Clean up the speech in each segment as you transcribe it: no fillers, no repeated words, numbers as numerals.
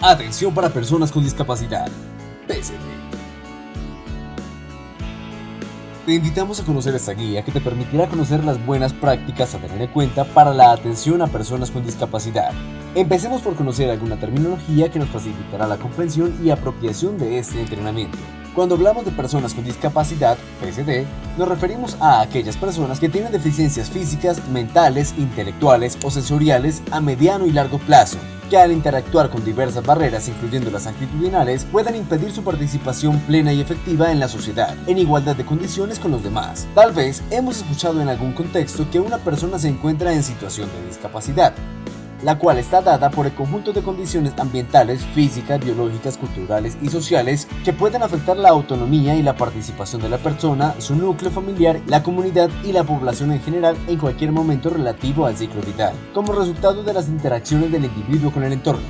Atención para personas con discapacidad. PSD. Te invitamos a conocer esta guía que te permitirá conocer las buenas prácticas a tener en cuenta para la atención a personas con discapacidad. Empecemos por conocer alguna terminología que nos facilitará la comprensión y apropiación de este entrenamiento. Cuando hablamos de personas con discapacidad, PSD, nos referimos a aquellas personas que tienen deficiencias físicas, mentales, intelectuales o sensoriales a mediano y largo plazo, que al interactuar con diversas barreras, incluyendo las actitudinales, puedan impedir su participación plena y efectiva en la sociedad, en igualdad de condiciones con los demás. Tal vez hemos escuchado en algún contexto que una persona se encuentra en situación de discapacidad, la cual está dada por el conjunto de condiciones ambientales, físicas, biológicas, culturales y sociales que pueden afectar la autonomía y la participación de la persona, su núcleo familiar, la comunidad y la población en general en cualquier momento relativo al ciclo vital, como resultado de las interacciones del individuo con el entorno.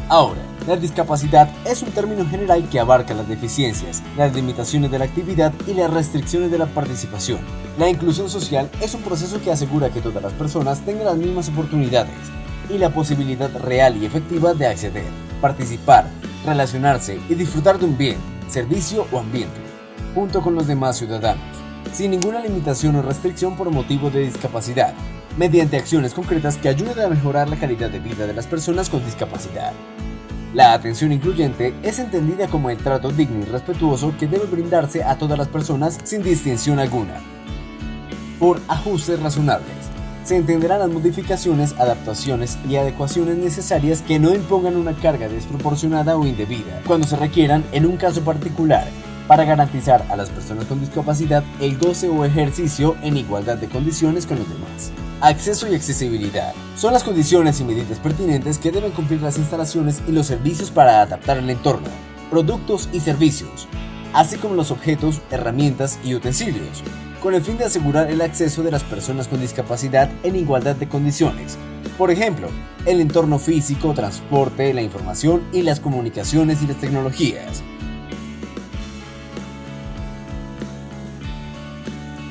Ahora, la discapacidad es un término general que abarca las deficiencias, las limitaciones de la actividad y las restricciones de la participación. La inclusión social es un proceso que asegura que todas las personas tengan las mismas oportunidades y la posibilidad real y efectiva de acceder, participar, relacionarse y disfrutar de un bien, servicio o ambiente, junto con los demás ciudadanos, sin ninguna limitación o restricción por motivo de discapacidad, mediante acciones concretas que ayuden a mejorar la calidad de vida de las personas con discapacidad. La atención incluyente es entendida como el trato digno y respetuoso que debe brindarse a todas las personas sin distinción alguna. Por ajustes razonables, se entenderán las modificaciones, adaptaciones y adecuaciones necesarias que no impongan una carga desproporcionada o indebida, cuando se requieran en un caso particular, para garantizar a las personas con discapacidad el goce o ejercicio en igualdad de condiciones con los demás. Acceso y accesibilidad son las condiciones y medidas pertinentes que deben cumplir las instalaciones y los servicios para adaptar el entorno, productos y servicios, así como los objetos, herramientas y utensilios, con el fin de asegurar el acceso de las personas con discapacidad en igualdad de condiciones. Por ejemplo, el entorno físico, transporte, la información y las comunicaciones y las tecnologías.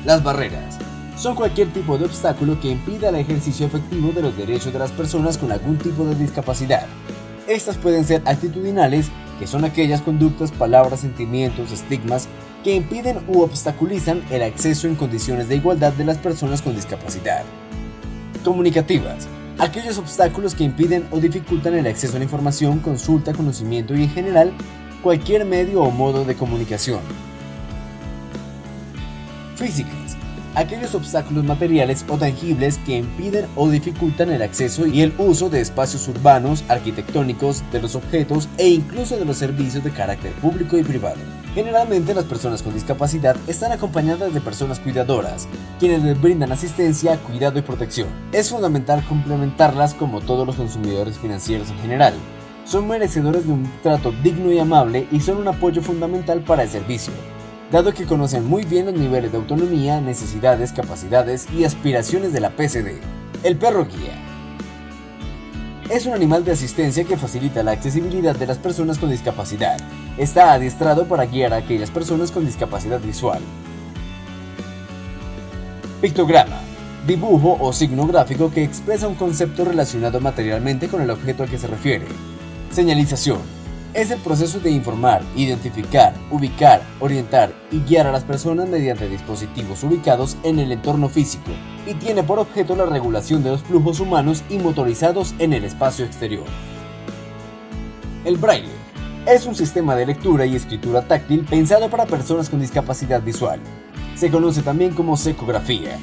Las barreras son cualquier tipo de obstáculo que impida el ejercicio efectivo de los derechos de las personas con algún tipo de discapacidad. Estas pueden ser actitudinales, que son aquellas conductas, palabras, sentimientos, estigmas que impiden u obstaculizan el acceso en condiciones de igualdad de las personas con discapacidad. Comunicativas, aquellos obstáculos que impiden o dificultan el acceso a la información, consulta, conocimiento y en general cualquier medio o modo de comunicación. Físicas, aquellos obstáculos materiales o tangibles que impiden o dificultan el acceso y el uso de espacios urbanos, arquitectónicos, de los objetos e incluso de los servicios de carácter público y privado. Generalmente las personas con discapacidad están acompañadas de personas cuidadoras, quienes les brindan asistencia, cuidado y protección. Es fundamental complementarlas como todos los consumidores financieros en general. Son merecedores de un trato digno y amable y son un apoyo fundamental para el servicio, dado que conocen muy bien los niveles de autonomía, necesidades, capacidades y aspiraciones de la PSD. El perro guía es un animal de asistencia que facilita la accesibilidad de las personas con discapacidad. Está adiestrado para guiar a aquellas personas con discapacidad visual. Pictograma, dibujo o signo gráfico que expresa un concepto relacionado materialmente con el objeto al que se refiere. Señalización es el proceso de informar, identificar, ubicar, orientar y guiar a las personas mediante dispositivos ubicados en el entorno físico y tiene por objeto la regulación de los flujos humanos y motorizados en el espacio exterior. El braille es un sistema de lectura y escritura táctil pensado para personas con discapacidad visual. Se conoce también como secografía.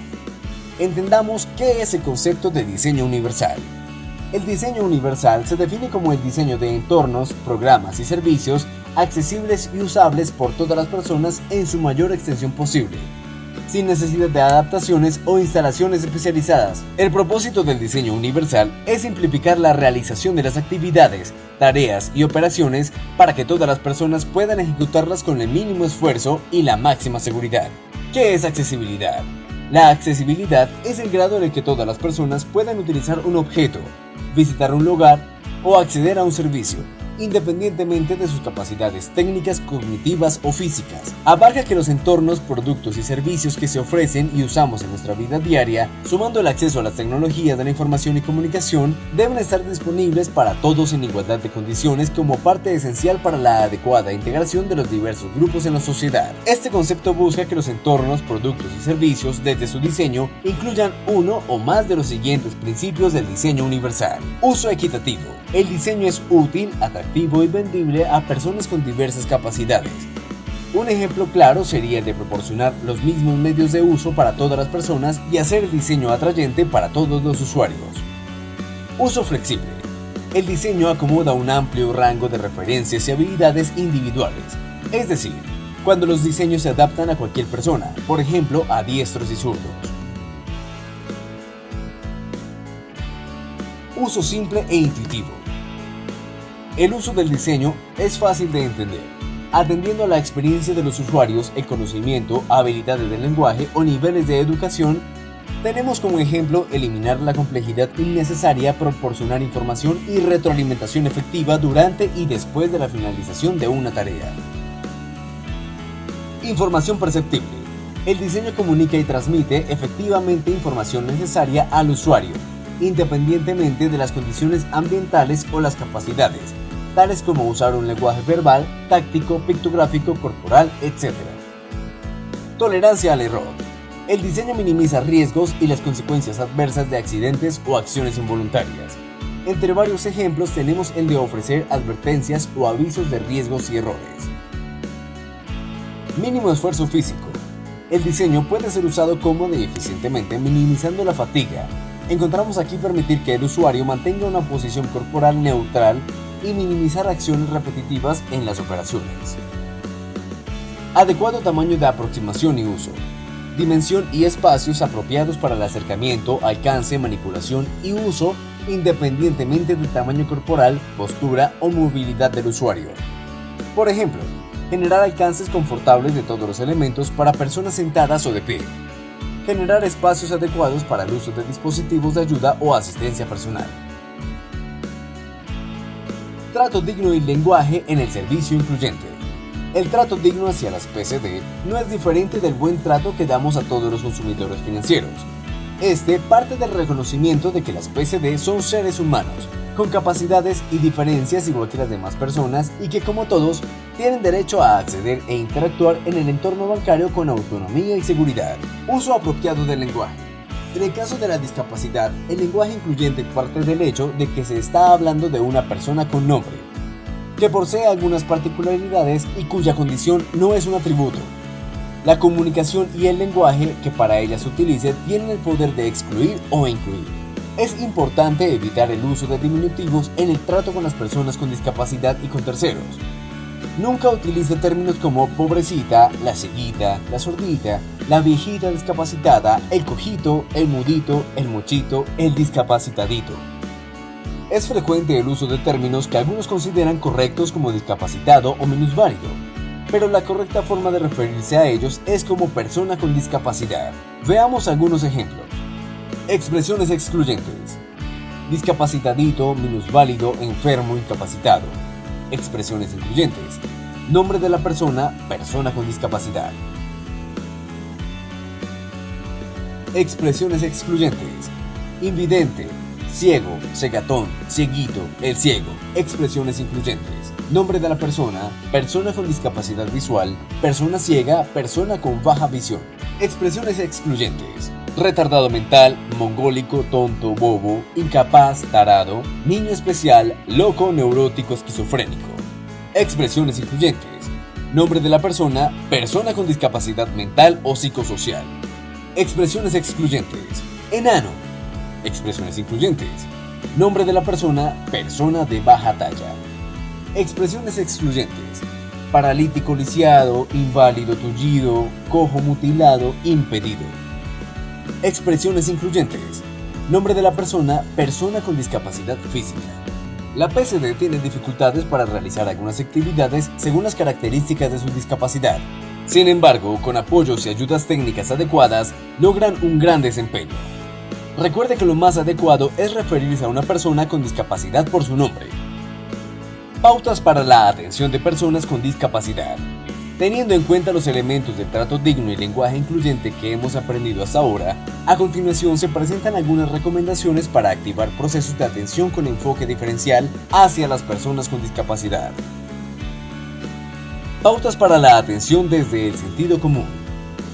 Entendamos qué es el concepto de diseño universal. El diseño universal se define como el diseño de entornos, programas y servicios accesibles y usables por todas las personas en su mayor extensión posible, sin necesidad de adaptaciones o instalaciones especializadas. El propósito del diseño universal es simplificar la realización de las actividades, tareas y operaciones para que todas las personas puedan ejecutarlas con el mínimo esfuerzo y la máxima seguridad. ¿Qué es accesibilidad? La accesibilidad es el grado en el que todas las personas puedan utilizar un objeto, visitar un lugar o acceder a un servicio, independientemente de sus capacidades técnicas, cognitivas o físicas. Abarca que los entornos, productos y servicios que se ofrecen y usamos en nuestra vida diaria, sumando el acceso a las tecnologías de la información y comunicación, deben estar disponibles para todos en igualdad de condiciones como parte esencial para la adecuada integración de los diversos grupos en la sociedad. Este concepto busca que los entornos, productos y servicios, desde su diseño, incluyan uno o más de los siguientes principios del diseño universal. Uso equitativo. El diseño es útil, atractivo y vendible a personas con diversas capacidades. Un ejemplo claro sería el de proporcionar los mismos medios de uso para todas las personas y hacer el diseño atrayente para todos los usuarios. Uso flexible. El diseño acomoda un amplio rango de referencias y habilidades individuales, es decir, cuando los diseños se adaptan a cualquier persona, por ejemplo, a diestros y zurdos. Uso simple e intuitivo. El uso del diseño es fácil de entender, atendiendo a la experiencia de los usuarios, el conocimiento, habilidades del lenguaje o niveles de educación. Tenemos como ejemplo eliminar la complejidad innecesaria, proporcionar información y retroalimentación efectiva durante y después de la finalización de una tarea. Información perceptible. El diseño comunica y transmite efectivamente información necesaria al usuario, independientemente de las condiciones ambientales o las capacidades, tales como usar un lenguaje verbal, táctico, pictográfico, corporal, etc. Tolerancia al error. El diseño minimiza riesgos y las consecuencias adversas de accidentes o acciones involuntarias. Entre varios ejemplos tenemos el de ofrecer advertencias o avisos de riesgos y errores. Mínimo esfuerzo físico. El diseño puede ser usado cómoda y eficientemente minimizando la fatiga. Encontramos aquí permitir que el usuario mantenga una posición corporal neutral y minimizar acciones repetitivas en las operaciones. Adecuado tamaño de aproximación y uso. Dimensión y espacios apropiados para el acercamiento, alcance, manipulación y uso independientemente del tamaño corporal, postura o movilidad del usuario. Por ejemplo, generar alcances confortables de todos los elementos para personas sentadas o de pie. Generar espacios adecuados para el uso de dispositivos de ayuda o asistencia personal. Trato digno y lenguaje en el servicio incluyente. El trato digno hacia las PCD no es diferente del buen trato que damos a todos los consumidores financieros. Este parte del reconocimiento de que las PCD son seres humanos, con capacidades y diferencias igual que las demás personas y que, como todos, tienen derecho a acceder e interactuar en el entorno bancario con autonomía y seguridad. Uso apropiado del lenguaje. En el caso de la discapacidad, el lenguaje incluyente parte del hecho de que se está hablando de una persona con nombre, que posee algunas particularidades y cuya condición no es un atributo. La comunicación y el lenguaje que para ella se utilice tienen el poder de excluir o incluir. Es importante evitar el uso de diminutivos en el trato con las personas con discapacidad y con terceros. Nunca utilice términos como pobrecita, la ceguita, la sordita, la viejita discapacitada, el cojito, el mudito, el mochito, el discapacitadito. Es frecuente el uso de términos que algunos consideran correctos como discapacitado o minusválido, pero la correcta forma de referirse a ellos es como persona con discapacidad. Veamos algunos ejemplos. Expresiones excluyentes. Discapacitadito, minusválido, enfermo, incapacitado. Expresiones incluyentes. Nombre de la persona, persona con discapacidad. Expresiones excluyentes. Invidente, ciego, cegatón, cieguito, el ciego. Expresiones incluyentes. Nombre de la persona, persona con discapacidad visual, persona ciega, persona con baja visión. Expresiones excluyentes. Retardado mental, mongólico, tonto, bobo, incapaz, tarado, niño especial, loco, neurótico, esquizofrénico. Expresiones incluyentes. Nombre de la persona, persona con discapacidad mental o psicosocial. Expresiones excluyentes. Enano. Expresiones incluyentes. Nombre de la persona, persona de baja talla. Expresiones excluyentes. Paralítico lisiado, inválido tullido, cojo mutilado, impedido. Expresiones incluyentes. Nombre de la persona, persona con discapacidad física. La PCD tiene dificultades para realizar algunas actividades según las características de su discapacidad. Sin embargo, con apoyos y ayudas técnicas adecuadas, logran un gran desempeño. Recuerde que lo más adecuado es referirse a una persona con discapacidad por su nombre. Pautas para la atención de personas con discapacidad. Teniendo en cuenta los elementos del trato digno y lenguaje incluyente que hemos aprendido hasta ahora, a continuación se presentan algunas recomendaciones para activar procesos de atención con enfoque diferencial hacia las personas con discapacidad. Pautas para la atención desde el sentido común.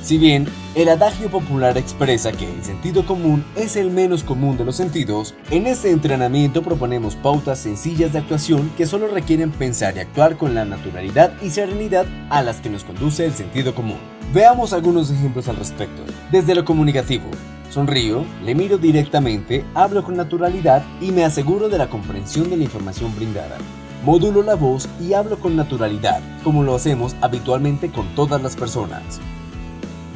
Si bien el adagio popular expresa que el sentido común es el menos común de los sentidos, en este entrenamiento proponemos pautas sencillas de actuación que solo requieren pensar y actuar con la naturalidad y serenidad a las que nos conduce el sentido común. Veamos algunos ejemplos al respecto. Desde lo comunicativo, sonrío, le miro directamente, hablo con naturalidad y me aseguro de la comprensión de la información brindada. Modulo la voz y hablo con naturalidad, como lo hacemos habitualmente con todas las personas.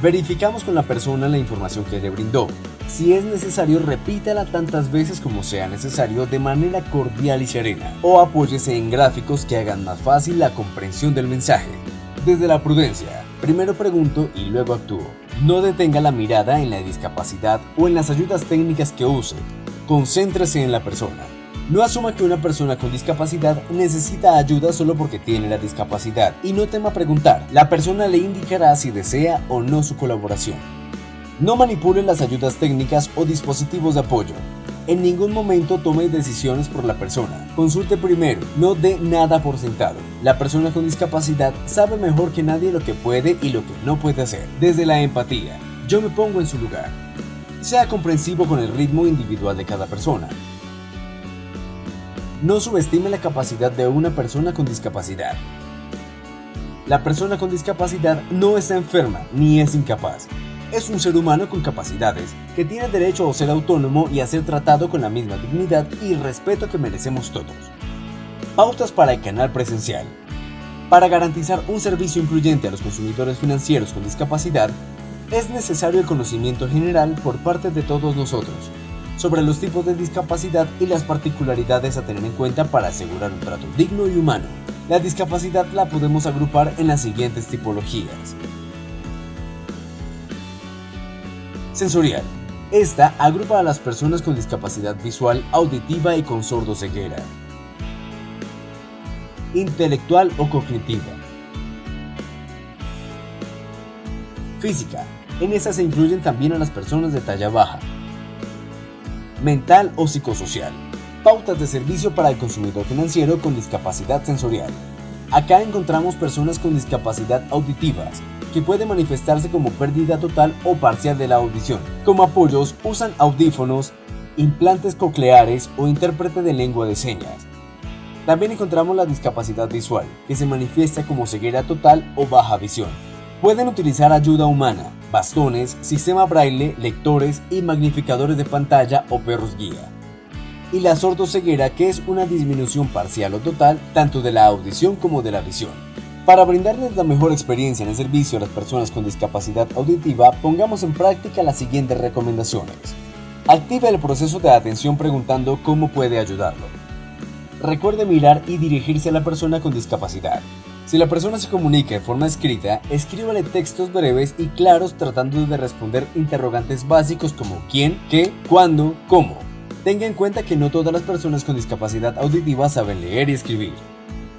Verificamos con la persona la información que le brindó. Si es necesario, repítala tantas veces como sea necesario de manera cordial y serena, o apóyese en gráficos que hagan más fácil la comprensión del mensaje. Desde la prudencia, primero pregunto y luego actúo. No detenga la mirada en la discapacidad o en las ayudas técnicas que use. Concéntrese en la persona. No asuma que una persona con discapacidad necesita ayuda solo porque tiene la discapacidad y no tema preguntar. La persona le indicará si desea o no su colaboración. No manipule las ayudas técnicas o dispositivos de apoyo. En ningún momento tome decisiones por la persona. Consulte primero, no dé nada por sentado. La persona con discapacidad sabe mejor que nadie lo que puede y lo que no puede hacer. Desde la empatía, yo me pongo en su lugar. Sea comprensivo con el ritmo individual de cada persona. No subestime la capacidad de una persona con discapacidad. La persona con discapacidad no está enferma ni es incapaz. Es un ser humano con capacidades, que tiene derecho a ser autónomo y a ser tratado con la misma dignidad y respeto que merecemos todos. Pautas para el canal presencial. Para garantizar un servicio incluyente a los consumidores financieros con discapacidad, es necesario el conocimiento general por parte de todos nosotros sobre los tipos de discapacidad y las particularidades a tener en cuenta para asegurar un trato digno y humano. La discapacidad la podemos agrupar en las siguientes tipologías. Sensorial. Esta agrupa a las personas con discapacidad visual, auditiva y con sordoceguera. Intelectual o cognitiva. Física. En esta se incluyen también a las personas de talla baja. Mental o psicosocial. Pautas de servicio para el consumidor financiero con discapacidad sensorial. Acá encontramos personas con discapacidad auditivas, que puede manifestarse como pérdida total o parcial de la audición. Como apoyos usan audífonos, implantes cocleares o intérprete de lengua de señas. También encontramos la discapacidad visual, que se manifiesta como ceguera total o baja visión. Pueden utilizar ayuda humana, bastones, sistema braille, lectores y magnificadores de pantalla o perros guía. Y la sordoceguera, que es una disminución parcial o total tanto de la audición como de la visión. Para brindarles la mejor experiencia en el servicio a las personas con discapacidad auditiva, pongamos en práctica las siguientes recomendaciones. Active el proceso de atención preguntando cómo puede ayudarlo. Recuerde mirar y dirigirse a la persona con discapacidad. Si la persona se comunica de forma escrita, escríbale textos breves y claros tratando de responder interrogantes básicos como quién, qué, cuándo, cómo. Tenga en cuenta que no todas las personas con discapacidad auditiva saben leer y escribir.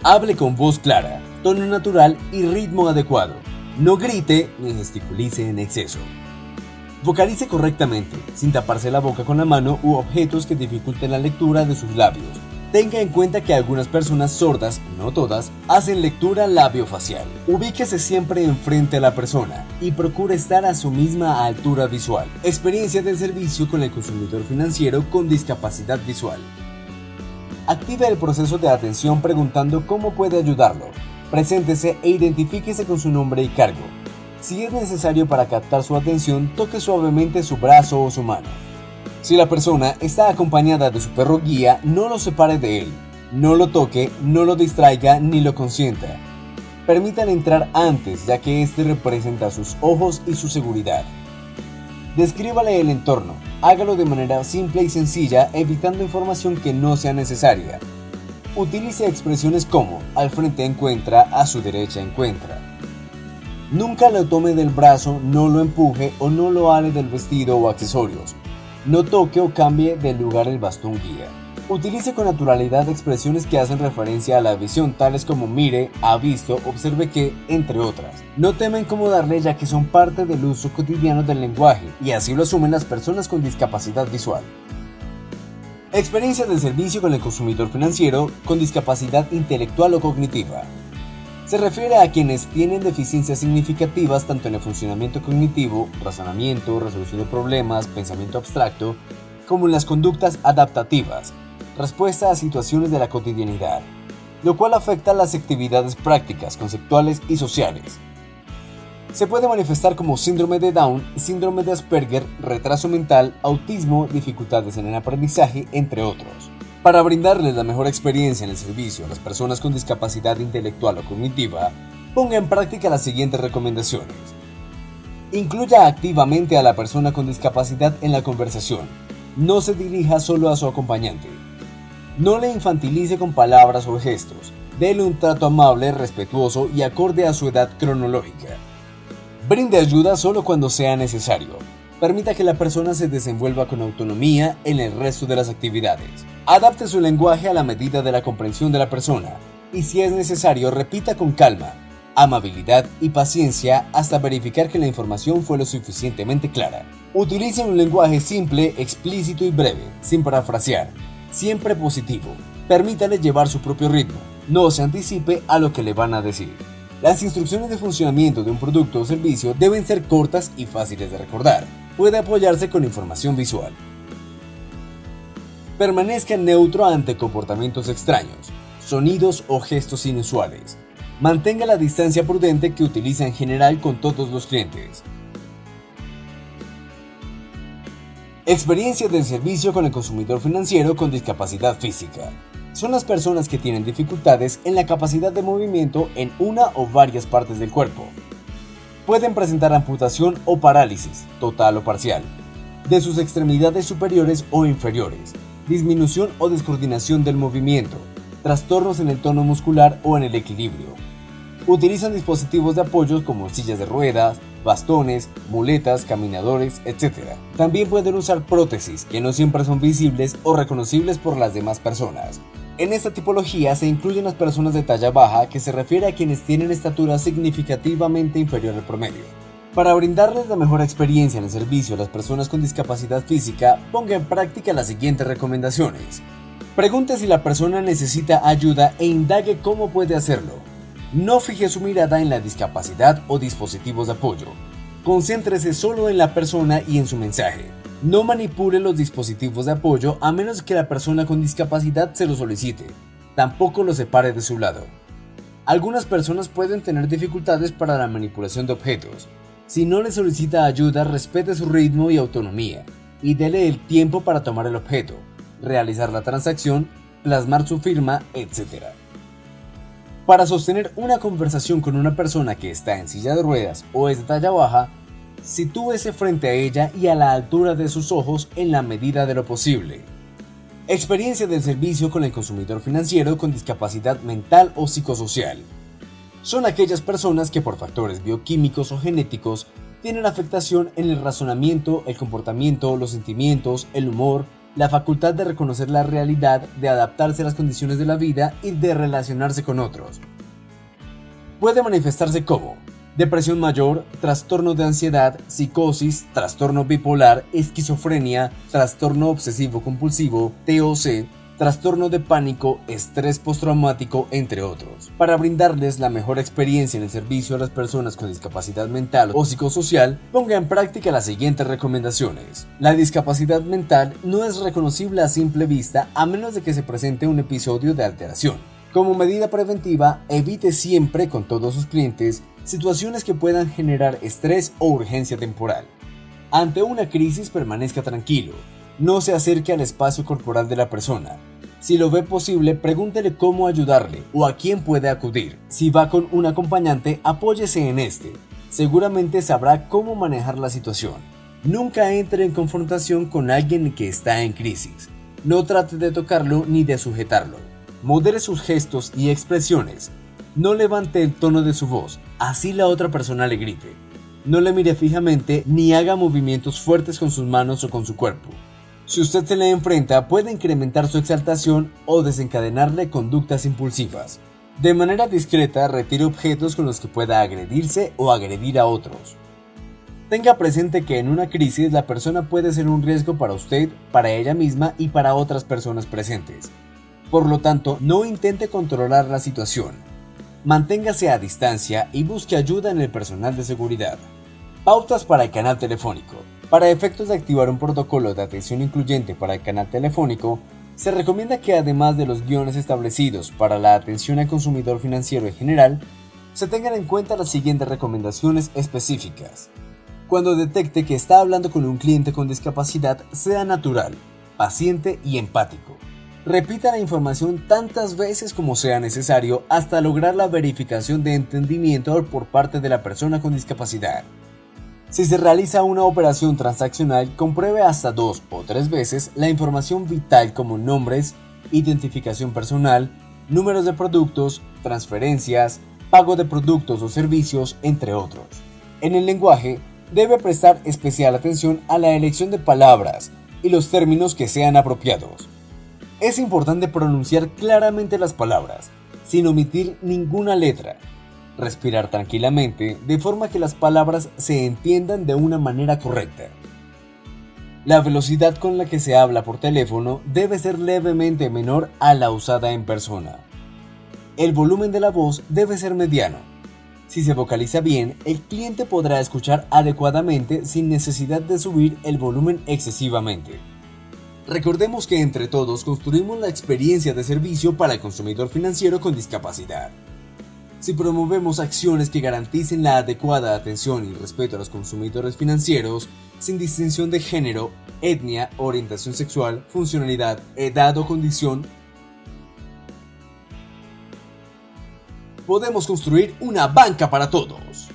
Hable con voz clara, tono natural y ritmo adecuado. No grite ni gesticulice en exceso. Vocalice correctamente, sin taparse la boca con la mano u objetos que dificulten la lectura de sus labios. Tenga en cuenta que algunas personas sordas, no todas, hacen lectura labiofacial. Ubíquese siempre enfrente a la persona y procure estar a su misma altura visual. Experiencia del servicio con el consumidor financiero con discapacidad visual. Active el proceso de atención preguntando cómo puede ayudarlo. Preséntese e identifíquese con su nombre y cargo. Si es necesario para captar su atención, toque suavemente su brazo o su mano. Si la persona está acompañada de su perro guía, no lo separe de él. No lo toque, no lo distraiga ni lo consienta. Permítale entrar antes, ya que este representa sus ojos y su seguridad. Descríbale el entorno. Hágalo de manera simple y sencilla, evitando información que no sea necesaria. Utilice expresiones como al frente encuentra, a su derecha encuentra. Nunca lo tome del brazo, no lo empuje o no lo ale del vestido o accesorios. No toque o cambie de lugar el bastón guía. Utilice con naturalidad expresiones que hacen referencia a la visión, tales como mire, ha visto, observe que, entre otras. No teme incomodarle, ya que son parte del uso cotidiano del lenguaje, y así lo asumen las personas con discapacidad visual. Experiencia del servicio con el consumidor financiero con discapacidad intelectual o cognitiva. Se refiere a quienes tienen deficiencias significativas tanto en el funcionamiento cognitivo, razonamiento, resolución de problemas, pensamiento abstracto, como en las conductas adaptativas, respuesta a situaciones de la cotidianidad, lo cual afecta las actividades prácticas, conceptuales y sociales. Se puede manifestar como síndrome de Down, síndrome de Asperger, retraso mental, autismo, dificultades en el aprendizaje, entre otros. Para brindarles la mejor experiencia en el servicio a las personas con discapacidad intelectual o cognitiva, ponga en práctica las siguientes recomendaciones. Incluya activamente a la persona con discapacidad en la conversación. No se dirija solo a su acompañante. No le infantilice con palabras o gestos. Dele un trato amable, respetuoso y acorde a su edad cronológica. Brinde ayuda solo cuando sea necesario. Permita que la persona se desenvuelva con autonomía en el resto de las actividades. Adapte su lenguaje a la medida de la comprensión de la persona y, si es necesario, repita con calma, amabilidad y paciencia hasta verificar que la información fue lo suficientemente clara. Utilice un lenguaje simple, explícito y breve, sin parafrasear. Siempre positivo. Permítale llevar su propio ritmo. No se anticipe a lo que le van a decir. Las instrucciones de funcionamiento de un producto o servicio deben ser cortas y fáciles de recordar. Puede apoyarse con información visual. Permanezca neutro ante comportamientos extraños, sonidos o gestos inusuales. Mantenga la distancia prudente que utiliza en general con todos los clientes. Experiencia del servicio con el consumidor financiero con discapacidad física. Son las personas que tienen dificultades en la capacidad de movimiento en una o varias partes del cuerpo. Pueden presentar amputación o parálisis, total o parcial, de sus extremidades superiores o inferiores, disminución o descoordinación del movimiento, trastornos en el tono muscular o en el equilibrio. Utilizan dispositivos de apoyo como sillas de ruedas, bastones, muletas, caminadores, etc. También pueden usar prótesis que no siempre son visibles o reconocibles por las demás personas. En esta tipología se incluyen las personas de talla baja, que se refiere a quienes tienen estatura significativamente inferior al promedio. Para brindarles la mejor experiencia en el servicio a las personas con discapacidad física, ponga en práctica las siguientes recomendaciones. Pregunte si la persona necesita ayuda e indague cómo puede hacerlo. No fije su mirada en la discapacidad o dispositivos de apoyo. Concéntrese solo en la persona y en su mensaje. No manipule los dispositivos de apoyo a menos que la persona con discapacidad se lo solicite. Tampoco lo separe de su lado. Algunas personas pueden tener dificultades para la manipulación de objetos. Si no le solicita ayuda, respete su ritmo y autonomía y dele el tiempo para tomar el objeto, realizar la transacción, plasmar su firma, etc. Para sostener una conversación con una persona que está en silla de ruedas o es de talla baja, sitúese frente a ella y a la altura de sus ojos en la medida de lo posible. Experiencia del servicio con el consumidor financiero con discapacidad mental o psicosocial. Son aquellas personas que por factores bioquímicos o genéticos tienen afectación en el razonamiento, el comportamiento, los sentimientos, el humor, la facultad de reconocer la realidad, de adaptarse a las condiciones de la vida y de relacionarse con otros. Puede manifestarse como depresión mayor, trastorno de ansiedad, psicosis, trastorno bipolar, esquizofrenia, trastorno obsesivo-compulsivo, TOC, trastorno de pánico, estrés postraumático, entre otros. Para brindarles la mejor experiencia en el servicio a las personas con discapacidad mental o psicosocial, ponga en práctica las siguientes recomendaciones. La discapacidad mental no es reconocible a simple vista a menos de que se presente un episodio de alteración. Como medida preventiva, evite siempre con todos sus clientes situaciones que puedan generar estrés o urgencia temporal. Ante una crisis, permanezca tranquilo. No se acerque al espacio corporal de la persona. Si lo ve posible, pregúntele cómo ayudarle o a quién puede acudir. Si va con un acompañante, apóyese en este. Seguramente sabrá cómo manejar la situación. Nunca entre en confrontación con alguien que está en crisis. No trate de tocarlo ni de sujetarlo. Modere sus gestos y expresiones. No levante el tono de su voz, así la otra persona le grite. No le mire fijamente ni haga movimientos fuertes con sus manos o con su cuerpo. Si usted se le enfrenta, puede incrementar su exaltación o desencadenarle conductas impulsivas. De manera discreta, retire objetos con los que pueda agredirse o agredir a otros. Tenga presente que en una crisis la persona puede ser un riesgo para usted, para ella misma y para otras personas presentes. Por lo tanto, no intente controlar la situación. Manténgase a distancia y busque ayuda en el personal de seguridad. Pautas para el canal telefónico. Para efectos de activar un protocolo de atención incluyente para el canal telefónico, se recomienda que además de los guiones establecidos para la atención al consumidor financiero en general, se tengan en cuenta las siguientes recomendaciones específicas. Cuando detecte que está hablando con un cliente con discapacidad, sea natural, paciente y empático. Repita la información tantas veces como sea necesario hasta lograr la verificación de entendimiento por parte de la persona con discapacidad. Si se realiza una operación transaccional, compruebe hasta 2 o 3 veces la información vital como nombres, identificación personal, números de productos, transferencias, pago de productos o servicios, entre otros. En el lenguaje, debe prestar especial atención a la elección de palabras y los términos que sean apropiados. Es importante pronunciar claramente las palabras, sin omitir ninguna letra. Respirar tranquilamente, de forma que las palabras se entiendan de una manera correcta. La velocidad con la que se habla por teléfono debe ser levemente menor a la usada en persona. El volumen de la voz debe ser mediano. Si se vocaliza bien, el cliente podrá escuchar adecuadamente sin necesidad de subir el volumen excesivamente. Recordemos que entre todos construimos la experiencia de servicio para el consumidor financiero con discapacidad. Si promovemos acciones que garanticen la adecuada atención y respeto a los consumidores financieros, sin distinción de género, etnia, orientación sexual, funcionalidad, edad o condición, podemos construir una banca para todos.